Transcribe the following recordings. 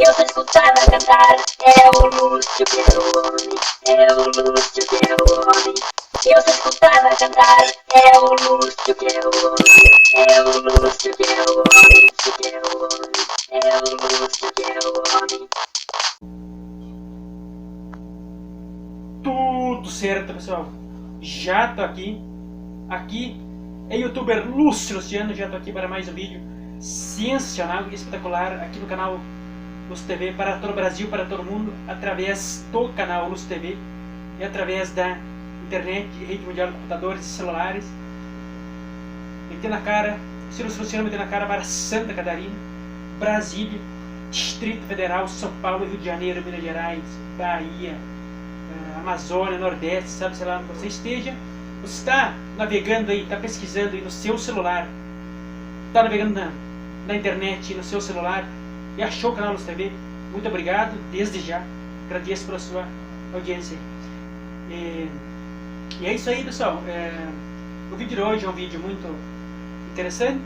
Eu sou escutada cantar, é o Lúcio que é o homem, é o Lúcio que é o homem. Eu sou escutada cantar, é o Lúcio que é o homem, é o Lúcio que é o homem, que é o homem, é o Lúcio que é o homem. Tudo certo, pessoal? Já tô aqui. Aqui é youtuber Lúcio Luciano, já tô aqui para mais um vídeo sensacional e espetacular aqui no canal Lúcio TV para todo o Brasil, para todo mundo, através do canal Lúcio TV e através da internet, rede mundial de computadores e celulares. Metendo a cara, o Lúcio Luciano metendo a cara para Santa Catarina, Brasília, Distrito Federal, São Paulo, Rio de Janeiro, Minas Gerais, Bahia, Amazônia, Nordeste, sabe, sei lá onde você esteja. Você está navegando aí, está pesquisando aí no seu celular, está navegando na internet, no seu celular e achou o canal Lúcio TV, muito obrigado, desde já, agradeço pela sua audiência. E é isso aí, pessoal. O vídeo de hoje é um vídeo muito interessante.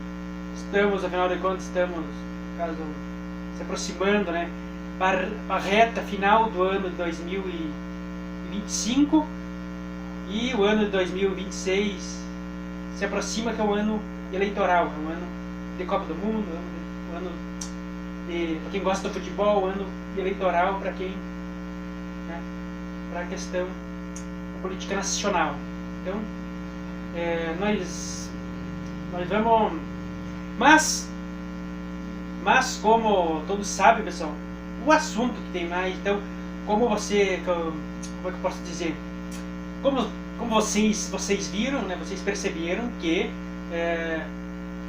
Estamos, afinal de contas, caso se aproximando, né, para a reta final do ano de 2025 e o ano de 2026 se aproxima, que é um ano eleitoral, um ano de Copa do Mundo, um ano para quem gosta do futebol, um ano eleitoral para quem, né, para a questão da política nacional. Então nós vamos, mas como todos sabem, pessoal, o assunto que tem mais, então, como é que eu posso dizer, como vocês viram, né, vocês perceberam que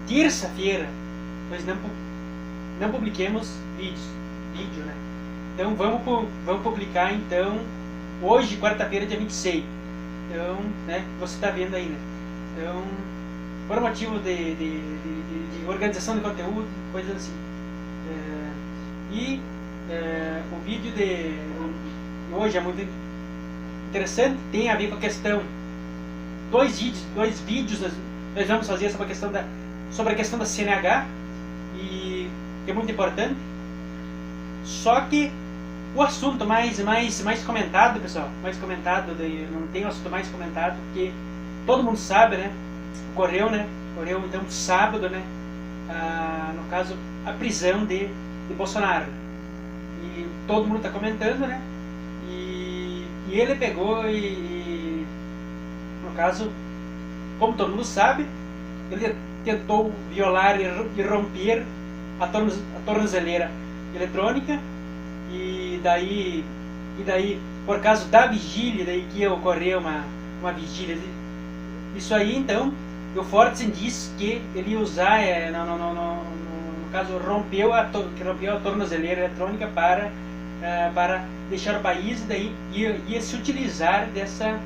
terça-feira nós não publiquemos vídeo, né? Então vamos publicar, então, hoje, quarta-feira, dia 26. Então, né, você está vendo aí, né? Então, por motivo de organização de conteúdo, coisas assim. O vídeo de hoje é muito interessante, tem a ver com a questão, dois vídeos nós vamos fazer sobre a questão da CNH, e é muito importante. Só que o assunto mais comentado, pessoal, não tem assunto mais comentado, porque todo mundo sabe, né? Ocorreu então sábado, né? No caso, a prisão de Bolsonaro. E todo mundo está comentando, né? E ele pegou e, no caso, como todo mundo sabe, ele tentou violar e romper a tornozeleira eletrônica, e daí por causa da vigília, daí que ocorreu uma vigília. Isso aí, então, deu fortes indícios que ele ia usar, no caso, rompeu a tornozeleira eletrônica para deixar o país, e daí ia se utilizar dessa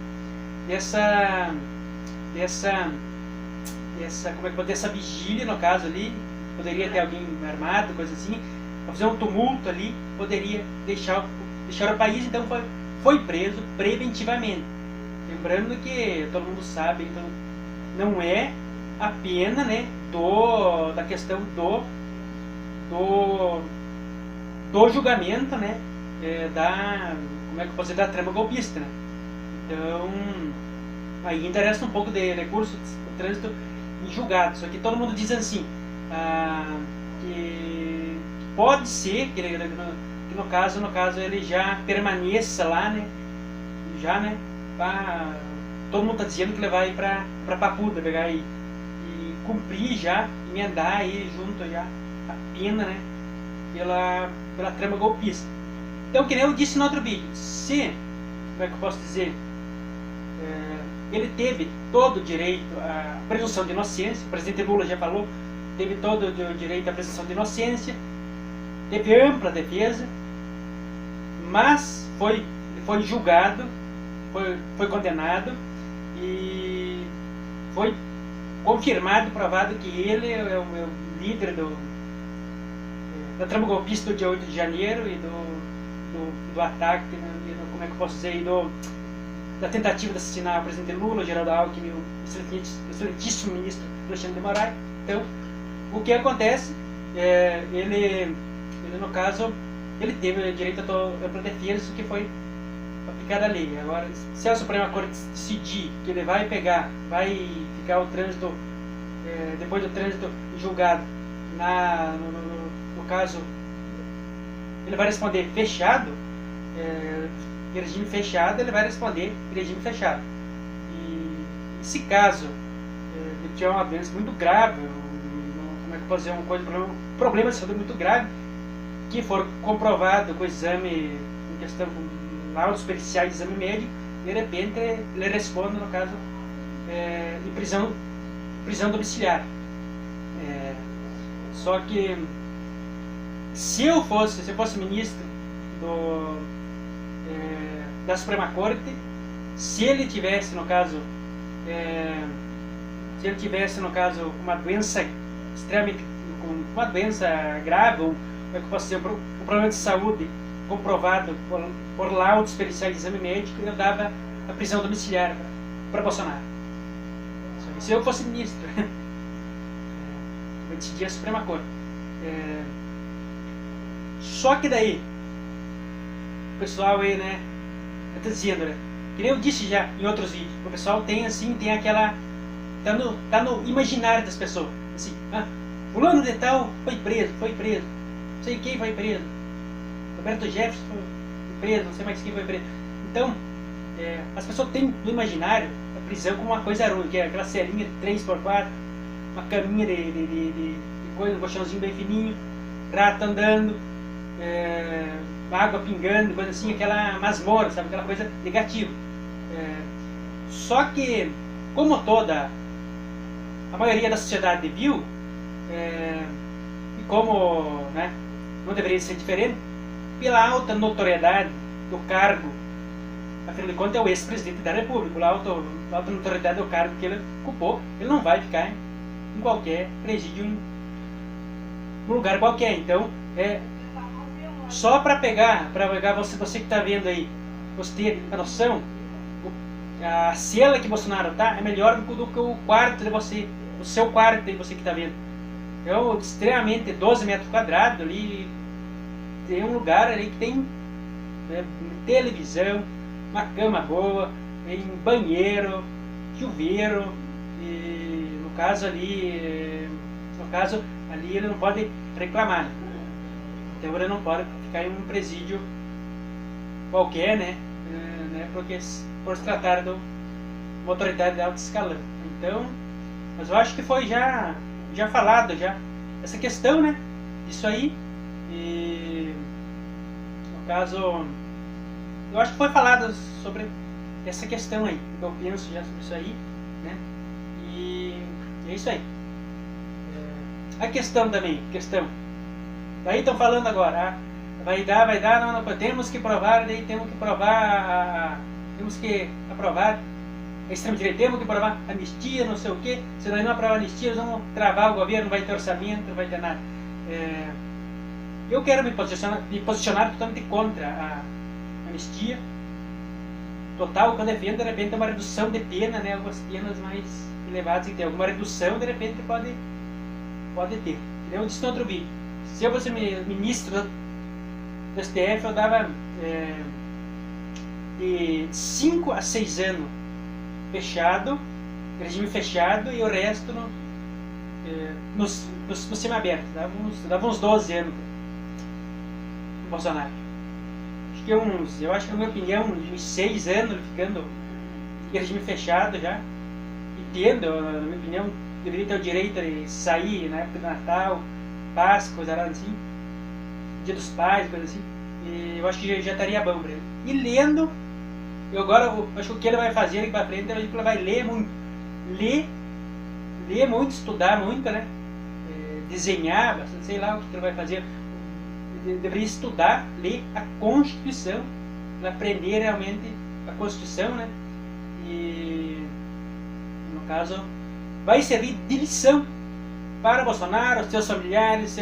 vigília, no caso ali, poderia ter alguém armado, coisa assim, para fazer um tumulto ali, poderia deixar o país. Então foi preso preventivamente. Lembrando que todo mundo sabe, então, não é a pena, né, da questão do julgamento, né, como é que eu posso dizer, da trama golpista, né? Então, ainda resta um pouco de recurso de trânsito em julgado. Só que todo mundo diz assim, que pode ser que no caso ele já permaneça lá, né? Todo mundo está dizendo que ele vai para Papuda, pegar e cumprir já, emendar aí junto já a pena, né? Pela trama golpista. Então, que nem eu disse no outro vídeo, como é que eu posso dizer, ele teve todo o direito à presunção de inocência, o presidente Lula já falou, teve todo o direito à presunção de inocência, teve ampla defesa, mas foi julgado, foi condenado, e foi confirmado, provado que ele é o líder da trama golpista do dia 8 de janeiro e do ataque, como é que eu posso dizer, da tentativa de assassinar o presidente Lula, o Geraldo Alckmin e o excelentíssimo ministro Alexandre de Moraes. Então, o que acontece, ele no caso, ele teve o direito à ampla defesa, que foi aplicada a lei. Agora, se a Suprema Corte decidir que ele vai ficar o trânsito, depois do trânsito julgado, no caso, ele vai responder fechado, em regime fechado, ele vai responder em regime fechado. E se caso ele tiver uma doença muito grave, como é que eu posso dizer, um problema de saúde muito grave, que for comprovado com o exame, em questão com laudos periciais de exame médico, de repente ele responde, no caso, em prisão domiciliar. Só que se eu fosse ministro da Suprema Corte, se ele tivesse no caso uma doença extremamente, uma doença grave, como é que eu posso dizer, um problema de saúde comprovado por laudos periciais de exame médico, eu dava a prisão domiciliar para Bolsonaro. Se eu fosse ministro, eu decidia a Suprema Corte. Só que daí o pessoal aí, né, tá dizendo, né, que nem eu disse já em outros vídeos, o pessoal tem aquela, tá no imaginário das pessoas, assim, fulano de tal foi preso, não sei quem foi preso, Roberto Jefferson foi preso, não sei mais quem foi preso. Então, as pessoas têm no imaginário a prisão como uma coisa ruim, que é aquela celinha de 3x4, uma caminha de coisa, um colchãozinho bem fininho, rato andando, água pingando, coisa assim, aquela masmorra, sabe, aquela coisa negativa. Só que, como a maioria da sociedade viu, e como, né, não deveria ser diferente, pela alta notoriedade do cargo, afinal de contas é o ex-presidente da República, pela alta notoriedade do cargo que ele ocupou, ele não vai ficar em qualquer presídio, em um lugar qualquer. Então, só para pegar você que está vendo aí, você ter a noção, a cela que Bolsonaro tá é melhor do que o quarto de você, o seu quarto aí, você que está vendo. É extremamente 12 metros quadrados ali, tem um lugar ali que tem televisão, uma cama boa, tem banheiro, chuveiro, e no caso ali ele não pode reclamar. Então ele não pode ficar em um presídio qualquer, né? Porque por se tratar de uma autoridade de alto escalão. Então, mas eu acho que foi já falado já essa questão, né? Isso aí. E no caso, eu acho que foi falado sobre essa questão aí. Eu penso já sobre isso aí, né? E é isso aí. A questão também, daí estão falando agora, vai dar, não, temos que provar, daí temos que aprovar a extrema-direita, temos que aprovar anistia, não sei o que, se nós não aprovar anistia, nós vamos travar o governo, não vai ter orçamento, não vai ter nada. Eu quero me posicionar totalmente contra a anistia total, que eu defendo, de repente, uma redução de pena, né, algumas penas mais elevadas, e tem alguma redução, de repente pode ter. Eu disse no outro vídeo, se eu fosse ministro do STF, eu dava de 5 a 6 anos fechado, regime fechado, e o resto no semiaberto. Dava uns 12 anos pro Bolsonaro. Eu acho que, na minha opinião, uns 6 anos ficando em regime fechado já, e tendo, na minha opinião, deveria ter o direito de sair na época do Natal, Páscoa, coisa assim, Dia dos Pais, coisa assim. E eu acho que já estaria bom para ele. E lendo, eu acho que o que ele vai fazer aqui para frente, ele vai ler muito. Ler muito, estudar muito, né? Desenhar, sei lá o que ele vai fazer. Ele deveria estudar, ler a Constituição, para aprender realmente a Constituição, né? E, no caso, vai servir de lição para Bolsonaro, seus familiares,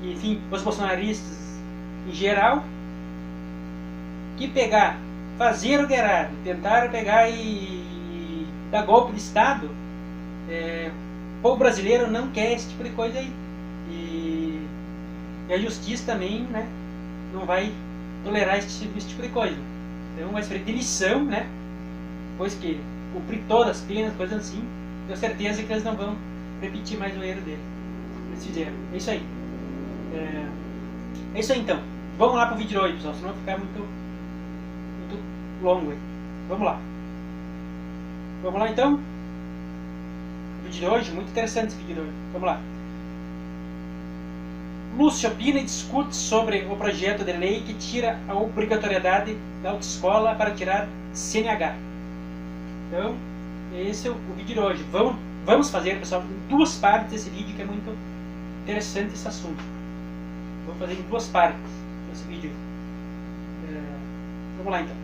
enfim, os bolsonaristas em geral, que fazer o errado, tentar pegar e dar golpe de Estado, o povo brasileiro não quer esse tipo de coisa aí. E E a justiça também, né, não vai tolerar esse tipo de coisa. Então vai sofrer demissão, né, pois que cumprir todas as penas, coisas assim. Tenho certeza que eles não vão repetir mais o erro deles. Eles fizeram. É isso aí. É isso aí então. Vamos lá pro vídeo de hoje, pessoal, senão vai ficar muito longo aí. Vamos lá. Vamos lá então. O vídeo de hoje, muito interessante esse vídeo de hoje. Vamos lá. Lúcio opina e discute sobre o projeto de lei que tira a obrigatoriedade da autoescola para tirar CNH. Então, esse é o vídeo de hoje. Vamos fazer, pessoal, em duas partes esse vídeo, que é muito interessante esse assunto. Vamos fazer em duas partes esse vídeo. Vamos lá então.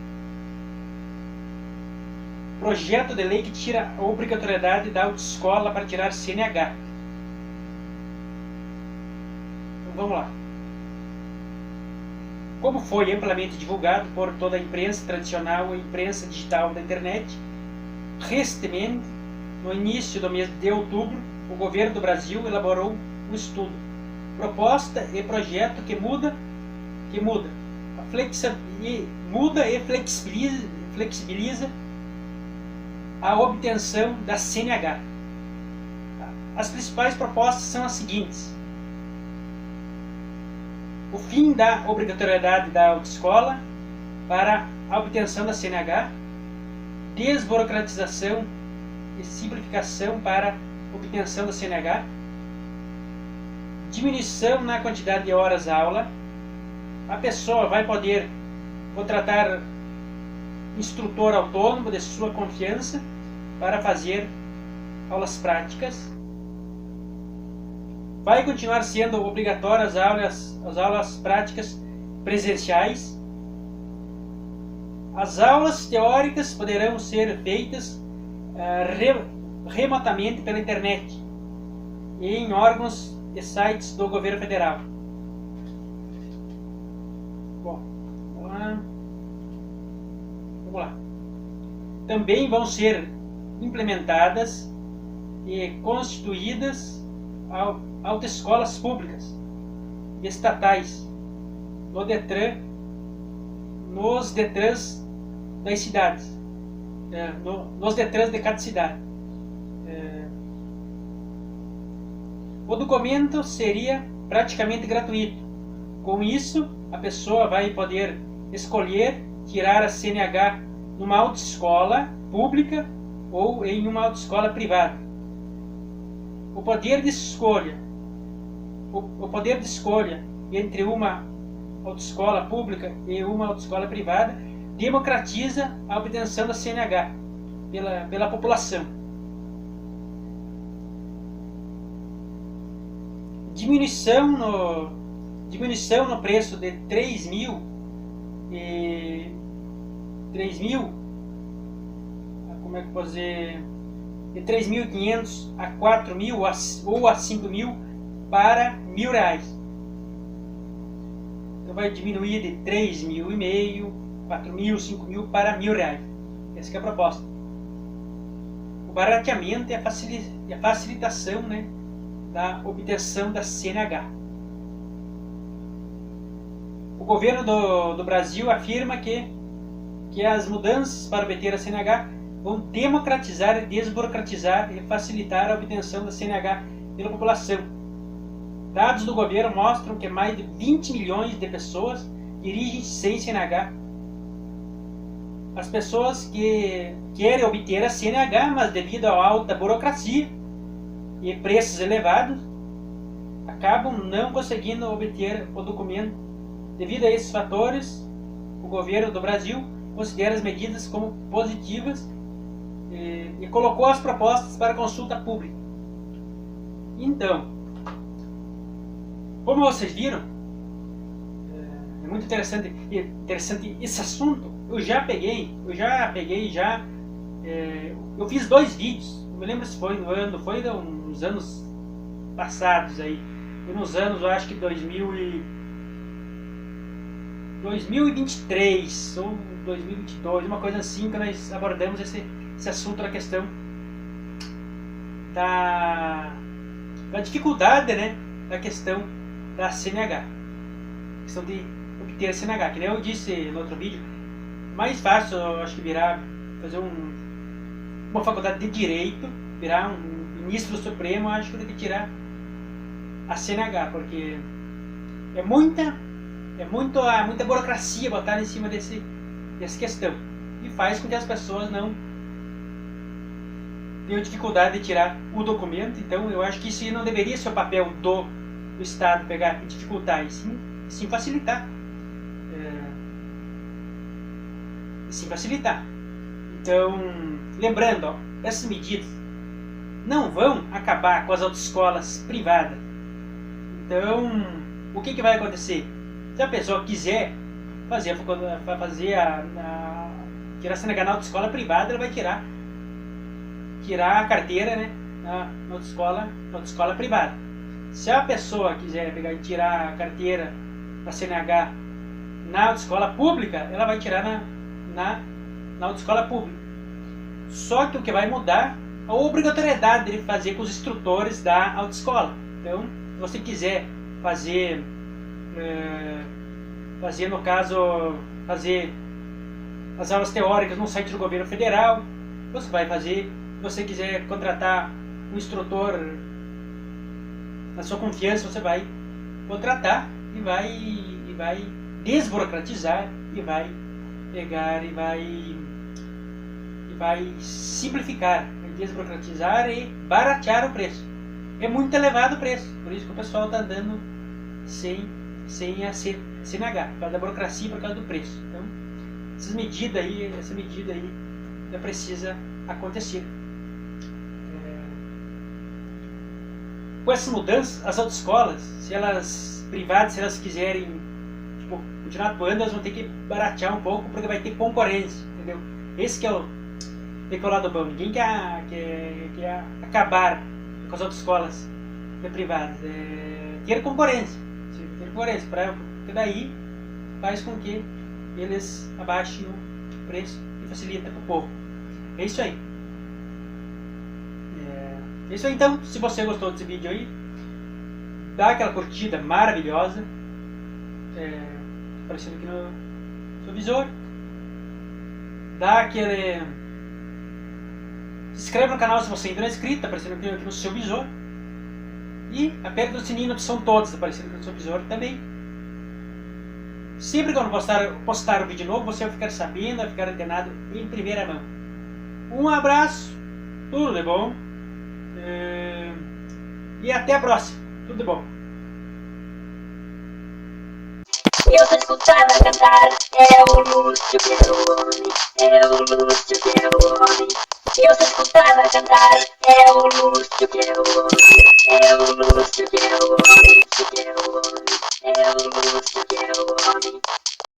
Projeto de lei que tira a obrigatoriedade da autoescola para tirar CNH. Vamos lá. Como foi amplamente divulgado por toda a imprensa tradicional e imprensa digital da internet, recentemente, no início do mês de outubro, o governo do Brasil elaborou um estudo, proposta e projeto que muda e flexibiliza a obtenção da CNH. As principais propostas são as seguintes: o fim da obrigatoriedade da autoescola para a obtenção da CNH, desburocratização e simplificação para a obtenção da CNH, diminuição na quantidade de horas aula. A pessoa vai poder contratar instrutor autônomo de sua confiança para fazer aulas práticas. Vai continuar sendo obrigatória as aulas práticas presenciais. As aulas teóricas poderão ser feitas remotamente pela internet e em órgãos e sites do governo federal. Bom, vamos lá. Também vão ser implementadas e constituídas autoescolas públicas e estatais nos Detrans das cidades, nos Detrans de cada cidade. O documento seria praticamente gratuito. Com isso, a pessoa vai poder escolher tirar a CNH numa autoescola pública ou em uma autoescola privada. O poder de escolha entre uma autoescola pública e uma autoescola privada democratiza a obtenção da CNH pela população. Diminuição no preço de 3.000, como é que pode dizer, de 3.500 a 4.000 ou a 5.000 para R$1.000. Então vai diminuir de 3.500, 4.000, 5.000 para R$1.000. Essa é a proposta. O barateamento e a facilitação, né, da obtenção da CNH. O governo do Brasil afirma que as mudanças para obter a CNH vão democratizar e desburocratizar e facilitar a obtenção da CNH pela população. Dados do governo mostram que mais de 20 milhões de pessoas dirigem-se sem CNH. As pessoas que querem obter a CNH, mas devido à alta burocracia e preços elevados, acabam não conseguindo obter o documento. Devido a esses fatores, o governo do Brasil considera as medidas como positivas e colocou as propostas para consulta pública. Então, como vocês viram, é muito interessante esse assunto. Eu fiz 2 vídeos. Não me lembro se foi nos anos passados aí. Foi nos anos, eu acho que 2023 ou 2022, uma coisa assim, que nós abordamos esse assunto da questão da dificuldade, né, da questão da CNH. Questão de obter a CNH. Que nem eu disse no outro vídeo, mais fácil eu acho que virar, fazer uma faculdade de Direito, virar um ministro do Supremo, acho que eu devo tirar a CNH, porque é muita burocracia botada em cima dessa questão. E faz com que as pessoas não tenham dificuldade de tirar o documento. Então eu acho que isso não deveria ser o papel do Estado, pegar e dificultar, e sim facilitar. Sim facilitar. Então, lembrando, ó, essas medidas não vão acabar com as autoescolas privadas. Então, o que vai acontecer? Se a pessoa quiser tirar a CNH na autoescola privada, ela vai tirar a carteira, né, na autoescola privada. Se a pessoa quiser pegar e tirar a carteira da CNH na autoescola pública, ela vai tirar na autoescola pública. Só que o que vai mudar é a obrigatoriedade de fazer com os instrutores da autoescola. Então, se você quiser fazer no caso, fazer as aulas teóricas no site do governo federal, você vai fazer. Se você quiser contratar um instrutor na sua confiança, você vai contratar e vai desburocratizar, e vai pegar e vai simplificar, desburocratizar e baratear o preço. É muito elevado o preço, por isso que o pessoal está andando sem a CNH, por causa da burocracia, por causa do preço. Então, essa medida aí já precisa acontecer. Com essas mudanças, as autoescolas, se elas privadas, se elas quiserem continuar atuando, elas vão ter que baratear um pouco, porque vai ter concorrência, entendeu? Esse que é o lado bom. Ninguém quer acabar com as autoescolas privadas. Ter concorrência, porque daí faz com que eles abaixem o preço e facilita para o povo. É isso aí. É isso aí, então. Se você gostou desse vídeo aí, dá aquela curtida maravilhosa, aparecendo aqui no seu visor. Dá aquele... Se inscreve no canal se você ainda não é inscrito, tá aparecendo aqui no seu visor. E aperta o sininho na opção todos, tá aparecendo aqui no seu visor também. Sempre que eu postar um vídeo novo, você vai ficar sabendo, vai ficar antenado em primeira mão. Um abraço, tudo de bom. E até a próxima, tudo de bom. Eu sou escutada cantar, é o Lúcio Peroni, é o Lúcio Peroni. Eu sou escutada cantar, é o Lúcio Peroni, é o Lúcio